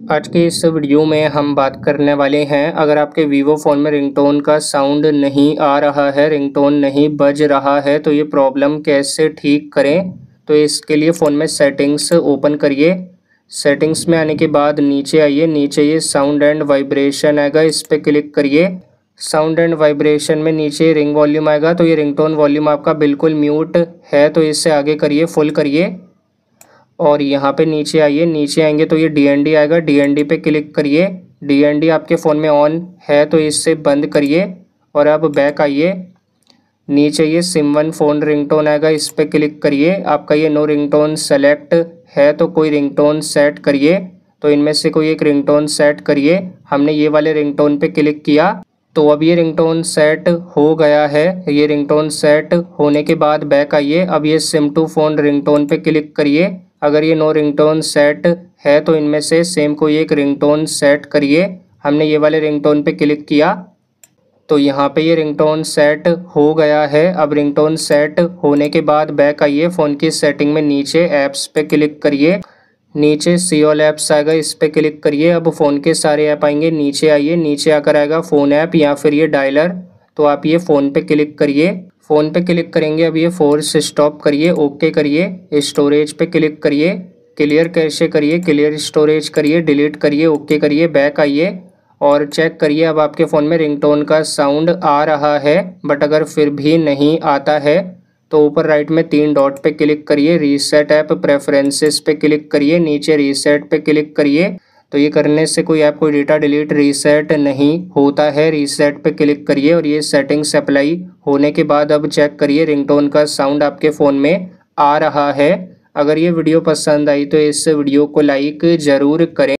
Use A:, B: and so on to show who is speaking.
A: आज के इस वीडियो में हम बात करने वाले हैं, अगर आपके वीवो फ़ोन में रिंगटोन का साउंड नहीं आ रहा है, रिंगटोन नहीं बज रहा है, तो ये प्रॉब्लम कैसे ठीक करें। तो इसके लिए फ़ोन में सेटिंग्स ओपन करिए। सेटिंग्स में आने के बाद नीचे आइए, नीचे ये साउंड एंड वाइब्रेशन आएगा, इस पर क्लिक करिए। साउंड एंड वाइब्रेशन में नीचे रिंग वॉल्यूम आएगा, तो ये रिंगटोन वॉल्यूम आपका बिल्कुल म्यूट है, तो इससे आगे करिए, फुल करिए। और यहाँ पे नीचे आइए, नीचे आएंगे तो ये DND आएगा, DND पे क्लिक करिए। DND आपके फ़ोन में ऑन है तो इससे बंद करिए और अब बैक आइए। नीचे ये सिम1 फ़ोन रिंगटोन आएगा, इस पर क्लिक करिए। आपका ये नो रिंगटोन सेलेक्ट है तो कोई रिंगटोन सेट करिए, तो इनमें से कोई एक रिंगटोन सेट करिए। हमने ये वाले रिंगटोन पे क्लिक किया तो अब ये रिंगटोन सेट हो गया है। ये रिंगटोन सेट होने के बाद बैक आइए। अब ये सिम2 फ़ोन रिंगटोन पे क्लिक करिए। अगर ये नो रिंगटोन सेट है तो इनमें से सेम कोई एक रिंगटोन सेट करिए। हमने ये वाले रिंगटोन पे क्लिक किया तो यहाँ पे ये रिंगटोन सेट हो गया है। अब रिंगटोन सेट होने के बाद बैक आइए, फ़ोन की सेटिंग में नीचे ऐप्स पे क्लिक करिए। नीचे सी ऑल ऐप्स आएगा, इस पे क्लिक करिए। अब फ़ोन के सारे ऐप आएंगे, नीचे आइए, नीचे आकर आएगा फ़ोन ऐप या फिर ये डायलर, तो आप ये फ़ोन पे क्लिक करिए। फ़ोन पे क्लिक करेंगे, अब ये फोर्स स्टॉप करिए, ओके करिए। स्टोरेज पे क्लिक करिए, क्लियर कैशे करिए, क्लियर स्टोरेज करिए, डिलीट करिए, ओके करिए, बैक आइए और चेक करिए। अब आपके फ़ोन में रिंगटोन का साउंड आ रहा है, बट अगर फिर भी नहीं आता है तो ऊपर राइट में 3 डॉट पे क्लिक करिए, रीसेट ऐप प्रेफरेंसेस पे क्लिक करिए, नीचे रीसेट पे क्लिक करिए। तो ये करने से कोई ऐप कोई डेटा डिलीट रीसेट नहीं होता है। रीसेट पे क्लिक करिए और ये सेटिंग्स अप्लाई होने के बाद अब चेक करिए रिंगटोन का साउंड आपके फ़ोन में आ रहा है। अगर ये वीडियो पसंद आई तो इस वीडियो को लाइक ज़रूर करें।